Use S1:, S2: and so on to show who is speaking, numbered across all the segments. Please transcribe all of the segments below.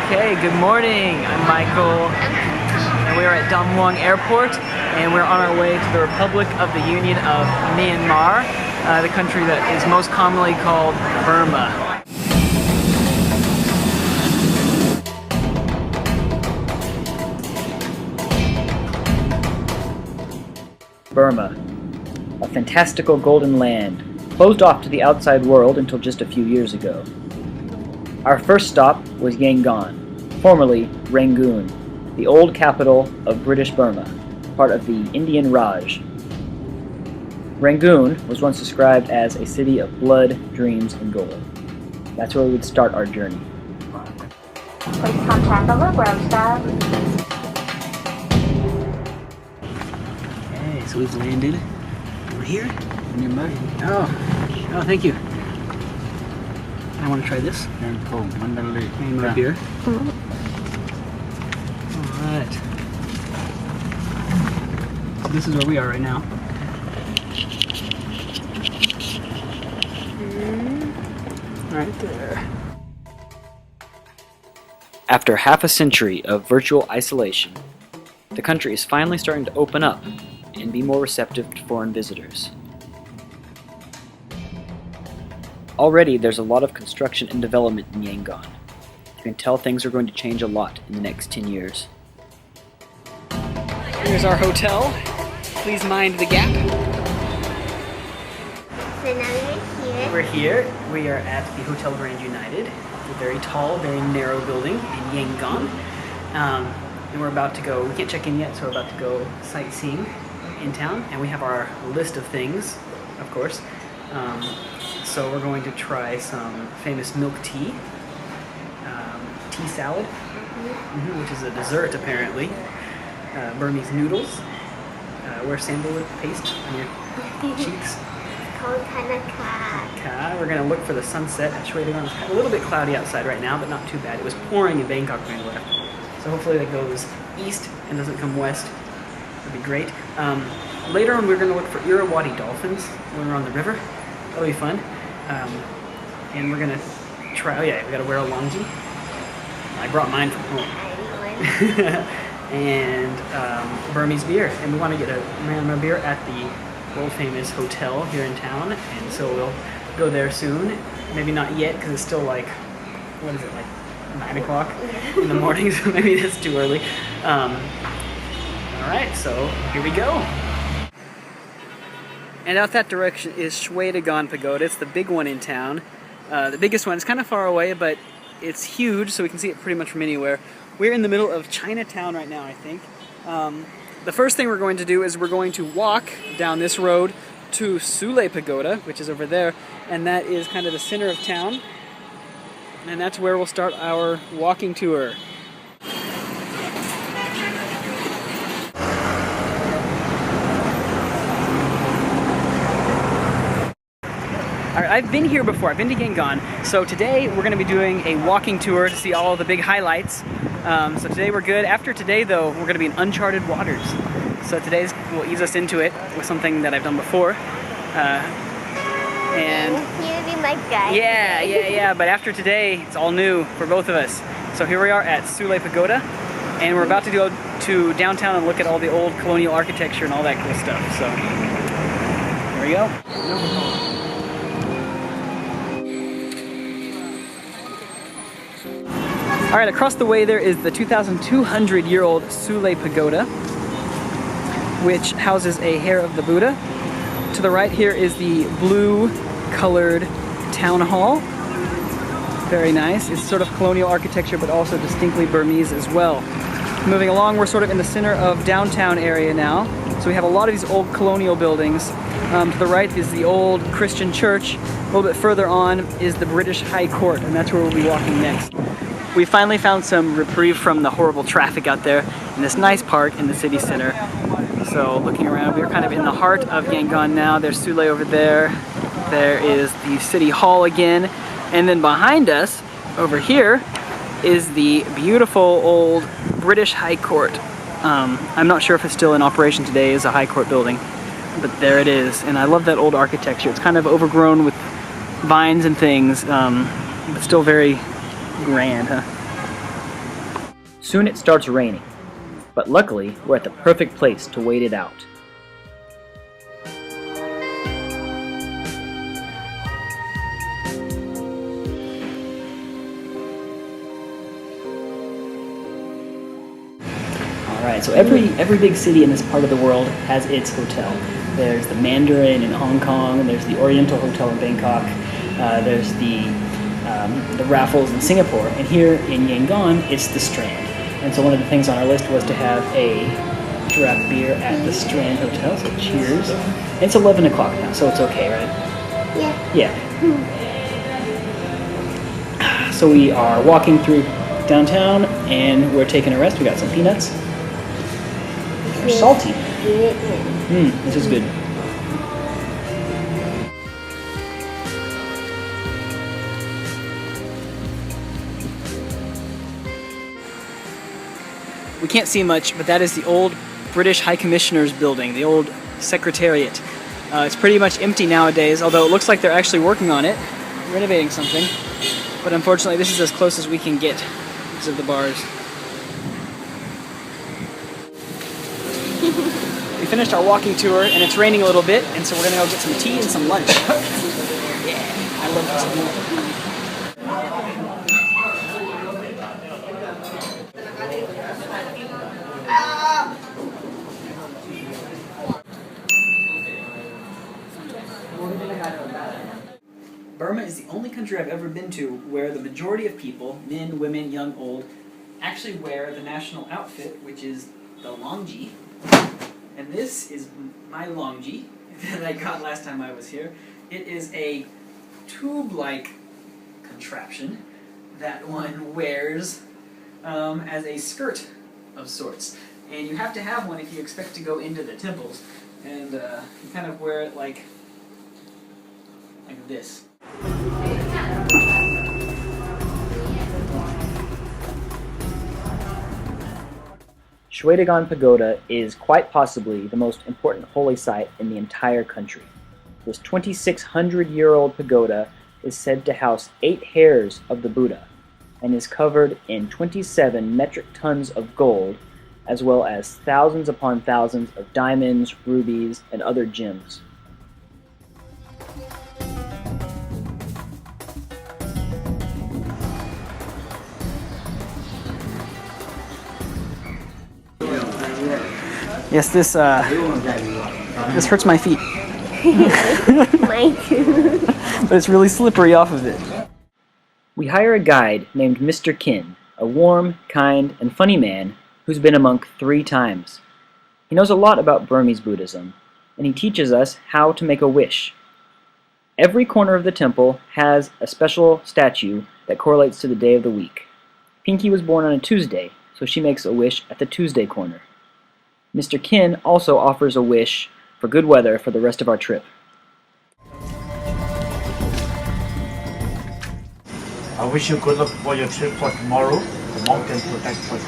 S1: Okay, good morning. I'm Michael, and we're at Damwang Airport, and we're on our way to the Republic of the Union of Myanmar, the country that is most commonly called Burma. Burma, a fantastical golden land, closed off to the outside world until just a few years ago. Our first stop was Yangon, formerly Rangoon, the old capital of British Burma, part of the Indian Raj. Rangoon was once described as a city of blood, dreams, and gold. That's where we would start our journey.
S2: Please contact the ground staff.
S1: Okay, so we've landed over here in your mug. Oh, thank you. I want to try this. And my beer. Alright. So this is where we are right now. Right there. After half a century of virtual isolation, the country is finally starting to open up and be more receptive to foreign visitors. Already, there's a lot of construction and development in Yangon. You can tell things are going to change a lot in the next 10 years. Here's our hotel. Please mind the gap.
S2: So now
S1: We're here. We are at the Hotel Grand United. It's a very tall, very narrow building in Yangon. And we're about to go, we can't check in yet, so we're about to go sightseeing in town. And we have our list of things, of course. So we're going to try some famous milk tea, tea salad, which is a dessert apparently, Burmese noodles, wear sandalwood paste on your cheeks.
S2: called Teknoaxe.
S1: We're going to look for the sunset at Shwedagon. It's a little bit cloudy outside right now, but not too bad. It was pouring in Bangkok when we left. So hopefully that goes east and doesn't come west. That'd be great. Later on we're going to look for Irrawaddy dolphins when we're on the river. That'll be fun. And we're gonna try, we gotta wear a longyi. I brought mine from home. And Burmese beer. And we want to get a Myanmar beer at the world famous hotel here in town. And so we'll go there soon. Maybe not yet because it's still like, what is it, like 9 o'clock in the morning, so maybe that's too early. Alright, so here we go. And out that direction is Shwedagon Pagoda. It's the big one in town. The biggest one. It's kind of far away, but it's huge, so we can see it pretty much from anywhere. We're in the middle of Chinatown right now, I think. The first thing we're going to do is we're going to walk down this road to Sule Pagoda, which is over there, and that is kind of the center of town. And that's where we'll start our walking tour. Alright, I've been here before. I've been to Yangon. So today we're going to be doing a walking tour to see all the big highlights. So today we're good. After today though, we're going to be in uncharted waters. So today's will ease us into it with something that I've done before. And
S2: you be my guide.
S1: Yeah. But after today, it's all new for both of us. So here we are at Sule Pagoda, and we're about to go to downtown and look at all the old colonial architecture and all that cool stuff. So here we go. Alright, across the way there is the 2,200-year-old Sule Pagoda, which houses a hair of the Buddha. To the right here is the blue-colored town hall. Very nice. It's sort of colonial architecture, but also distinctly Burmese as well. Moving along, we're sort of in the center of downtown area now. So we have a lot of these old colonial buildings. To the right is the old Christian church. A little bit further on is the British High Court, and that's where we'll be walking next. We finally found some reprieve from the horrible traffic out there in this nice park in the city center. So looking around, we're kind of in the heart of Yangon now. There's Sule over there. There is the city hall again. And then behind us, over here, is the beautiful old British High Court. I'm not sure if it's still in operation today as a High Court building, but there it is. And I love that old architecture. It's kind of overgrown with vines and things, but still very grand, huh? Soon it starts raining, but luckily we're at the perfect place to wait it out. Alright, so every big city in this part of the world has its hotel. There's the Mandarin in Hong Kong, there's the Oriental Hotel in Bangkok, there's the Raffles in Singapore, and here in Yangon, it's the Strand. And so one of the things on our list was to have a draft beer at the Strand Hotel, so cheers. It's 11 o'clock now, so it's okay, right? Yeah. So we are walking through downtown, and we're taking a rest. We got some peanuts. They're salty. This is good. We can't see much, but that is the old British High Commissioner's building, the old Secretariat. It's pretty much empty nowadays, although it looks like they're actually working on it, renovating something. But unfortunately, this is as close as we can get because of the bars. We finished our walking tour, and it's raining a little bit, and so we're gonna go get some tea and some lunch. Yeah, I love this. Burma is the only country I've ever been to where the majority of people, men, women, young, old, actually wear the national outfit, which is the longyi. And this is my longyi that I got last time I was here. It is a tube-like contraption that one wears as a skirt of sorts. And you have to have one if you expect to go into the temples. And you kind of wear it like this. Shwedagon Pagoda is quite possibly the most important holy site in the entire country. This 2,600-year-old pagoda is said to house 8 hairs of the Buddha and is covered in 27 metric tons of gold, as well as thousands upon thousands of diamonds, rubies, and other gems. Yes, this hurts my feet.
S3: Mine too.
S1: But it's really slippery off of it. We hire a guide named Mr. Kin, a warm, kind, and funny man who's been a monk 3 times. He knows a lot about Burmese Buddhism, and he teaches us how to make a wish. Every corner of the temple has a special statue that correlates to the day of the week. Pinky was born on a Tuesday, so she makes a wish at the Tuesday corner. Mr. Kin also offers a wish for good weather for the rest of our trip.
S4: I wish you good luck for your trip for tomorrow. The monk can protect for you.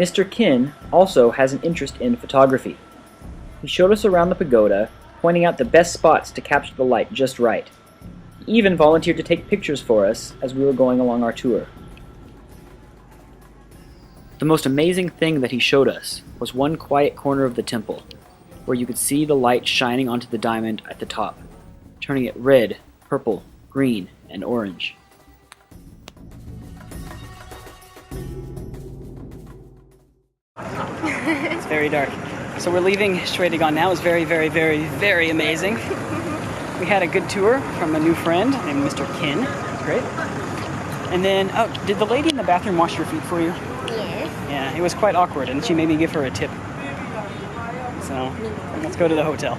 S1: Mr. Kin also has an interest in photography. He showed us around the pagoda, pointing out the best spots to capture the light just right. He even volunteered to take pictures for us as we were going along our tour. The most amazing thing that he showed us was one quiet corner of the temple, where you could see the light shining onto the diamond at the top, turning it red, purple, green, and orange. It's very dark. So we're leaving Shwedagon now. It's very, very, very, very amazing. We had a good tour from a new friend named Mr. Kin. That's great. And then, oh, did the lady in the bathroom wash your feet for you?
S3: Yes.
S1: Yeah, it was quite awkward, and she made me give her a tip. So, let's go to the hotel.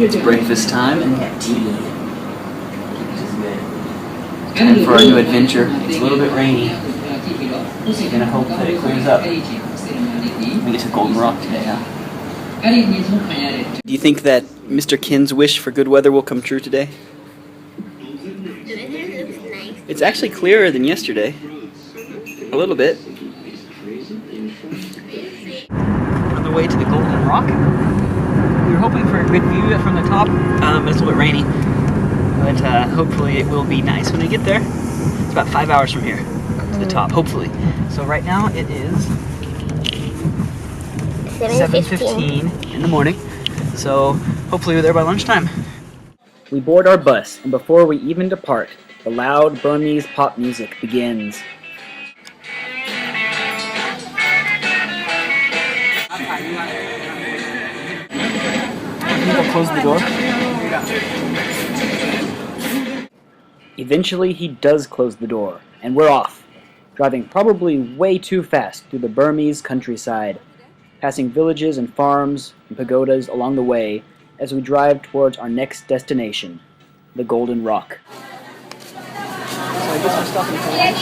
S1: It's breakfast time and we have tea. Time for our new adventure. It's a little bit rainy. We're gonna hope that it clears up. We get to Golden Rock today, huh? Do you think that Mr. Kin's wish for good weather will come true today?
S3: The weather looks nice.
S1: It's actually clearer than yesterday. A little bit. way to the Golden Rock. We were hoping for a good view from the top, but it's a little bit rainy. But hopefully it will be nice when we get there. It's about 5 hours from here to the top, hopefully. So right now it is 7:15 in the morning. So hopefully we're there by lunchtime. We board our bus, and before we even depart, the loud Burmese pop music begins. People close the door. Eventually he does close the door, and we're off, driving probably way too fast through the Burmese countryside, passing villages and farms and pagodas along the way as we drive towards our next destination, the Golden Rock. So I guess we're stopping for lunch.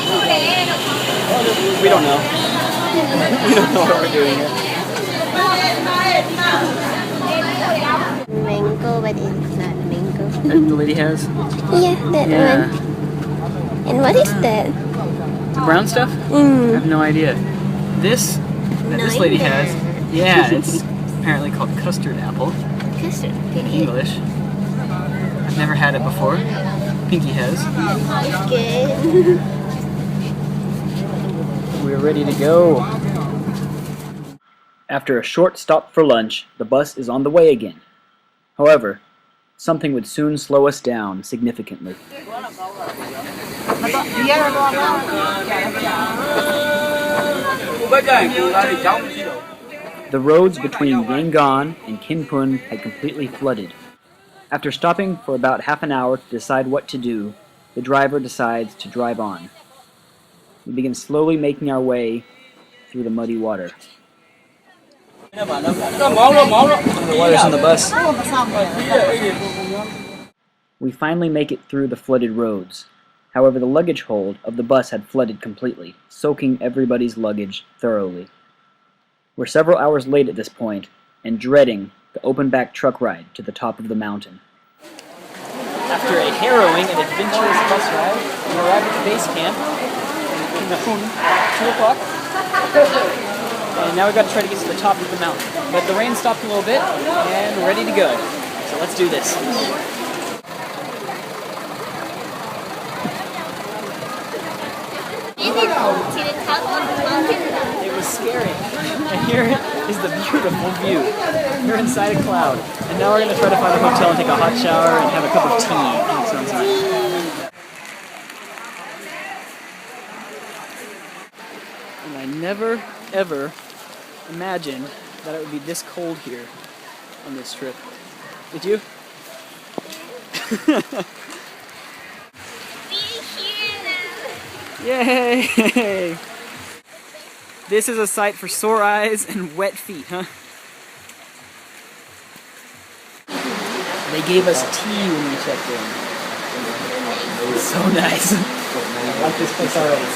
S1: We don't know. We don't know what we're doing here.
S3: Mango, but it's not mango.
S1: That the lady has?
S3: Yeah, that one. And what is that?
S1: The brown stuff? I have no idea. This that this lady has, yeah, it's apparently called custard apple.
S3: Custard.
S1: In English. I've never had it before. Pinky has.
S3: It's good.
S1: We're ready to go. After a short stop for lunch, the bus is on the way again. However, something would soon slow us down significantly. The roads between Yangon and Kinpun had completely flooded. After stopping for about half an hour to decide what to do, the driver decides to drive on. We begin slowly making our way through the muddy water. The water's in the bus. We finally make it through the flooded roads. However, the luggage hold of the bus had flooded completely, soaking everybody's luggage thoroughly. We're several hours late at this point, and dreading the open-back truck ride to the top of the mountain. After a harrowing and adventurous bus ride, we arrived at the base camp in Lahpet at 2 o'clock. And now we've got to try to get to the top of the mountain. But the rain stopped a little bit, and we're ready to go. So let's do this.
S3: To the top of the mountain.
S1: It was scary. And here is the beautiful view. We're inside a cloud. And now we're going to try to find a hotel and take a hot shower and have a cup of tea. That sounds nice. And I never, ever imagined that it would be this cold here on this trip. Did you? Yay! This is a sight for sore eyes and wet feet, huh? They gave us tea when we checked in. It was so nice. I like this place already.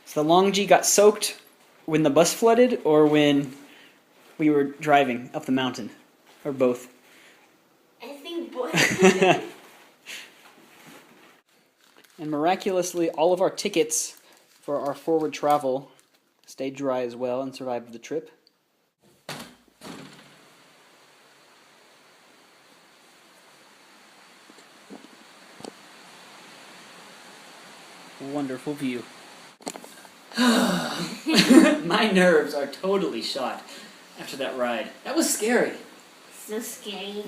S1: So the longyi got soaked when the bus flooded or when we were driving up the mountain? Or both?
S3: I think both.
S1: And miraculously, all of our tickets for our forward travel stayed dry as well and survived the trip. Wonderful view. My nerves are totally shot after that ride. That was scary.
S3: So scary.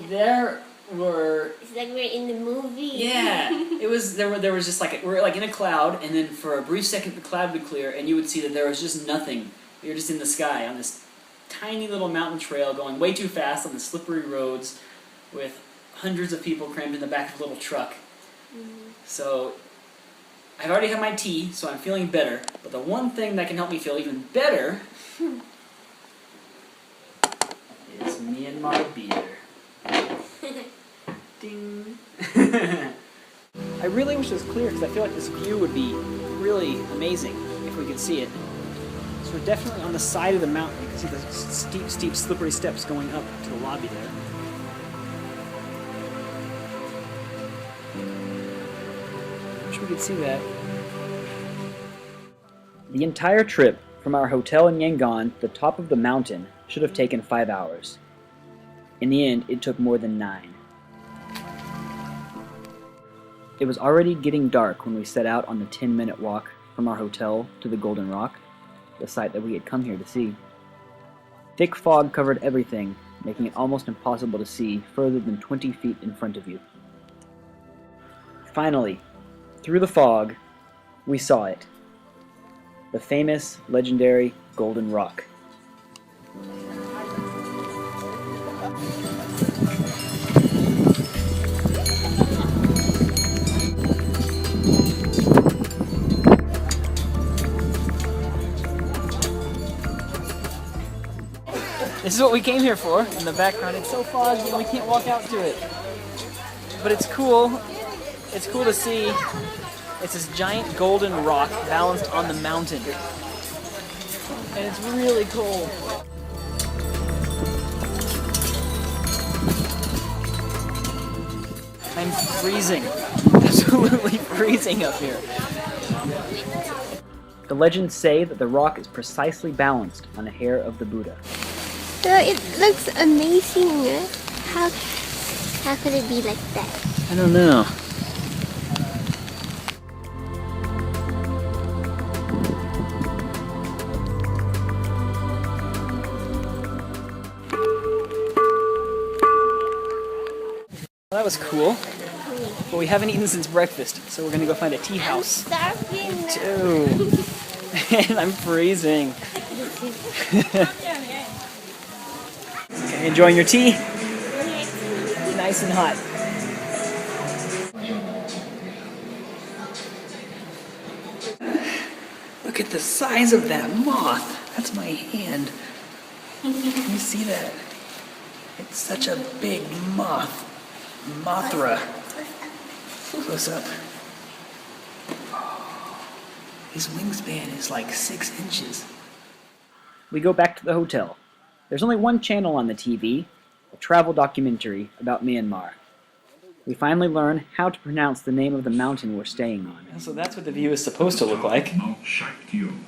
S1: It's
S3: like we're in the movie.
S1: Yeah, it was. There was just like we're like in a cloud, and then for a brief second the cloud would clear, and you would see that there was just nothing. You're just in the sky on this tiny little mountain trail, going way too fast on the slippery roads, with hundreds of people crammed in the back of a little truck. So I've already had my tea, so I'm feeling better. But the one thing that can help me feel even better is Myanmar beer. Ding. I really wish it was clear because I feel like this view would be really amazing if we could see it. So we're definitely on the side of the mountain. You can see the steep, slippery steps going up to the lobby there. Wish we could see that. The entire trip from our hotel in Yangon to the top of the mountain should have taken 5 hours. In the end, it took more than 9. It was already getting dark when we set out on the 10-minute walk from our hotel to the Golden Rock, the site that we had come here to see. Thick fog covered everything, making it almost impossible to see further than 20 feet in front of you. Finally, through the fog, we saw it. The famous, legendary Golden Rock. This is what we came here for. In the background, it's so foggy and we can't walk out to it. But it's cool. It's cool to see. It's this giant golden rock balanced on the mountain. And it's really cold. I'm freezing. Absolutely freezing up here. The legends say that the rock is precisely balanced on a hair of the Buddha.
S3: So it looks amazing. How could it be like that?
S1: I don't know. Well, that was cool. But we haven't eaten since breakfast, so we're gonna go find a tea house.
S3: I'm starving now.
S1: Too. And I'm freezing. Okay, enjoying your tea? Nice and hot. Look at the size of that moth. That's my hand. Can you see that? It's such a big moth. Mothra. Close up. His wingspan is like 6 inches. We go back to the hotel. There's only one channel on the TV, a travel documentary about Myanmar. We finally learn how to pronounce the name of the mountain we're staying on. So that's what the view is supposed to look like.
S5: Kyaiktyo,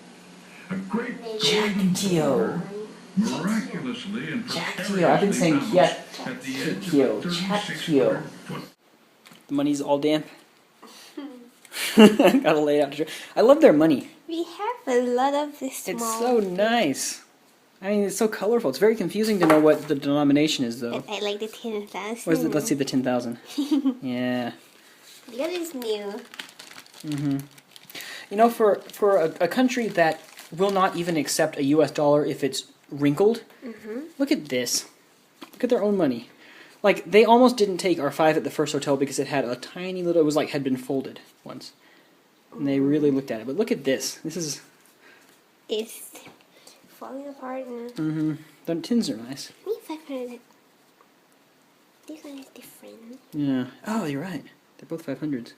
S5: a great
S1: Kyaiktyo.
S5: miraculously and
S1: Kyaiktyo. I've been saying Kyaiktyo. Kyaiktyo. The money's all damp. Gotta lay it out to dry. I love their money.
S3: We have a lot of this small.
S1: It's so nice. I mean, it's so colorful. It's very confusing to know what the denomination is, though.
S3: I like the 10,000.
S1: Where's the? Let's see the 10,000. Yeah.
S3: That is new.
S1: You know, for a country that will not even accept a U.S. dollar if it's wrinkled, look at this. Look at their own money. Like, they almost didn't take our 5 at the first hotel because it had a tiny little, it was like had been folded once. And they really looked at it. But look at this. This is...
S3: It's falling apart now.
S1: The tins are nice.
S3: Me 500. This one is different.
S1: Yeah. Oh, you're right. They're both 500s.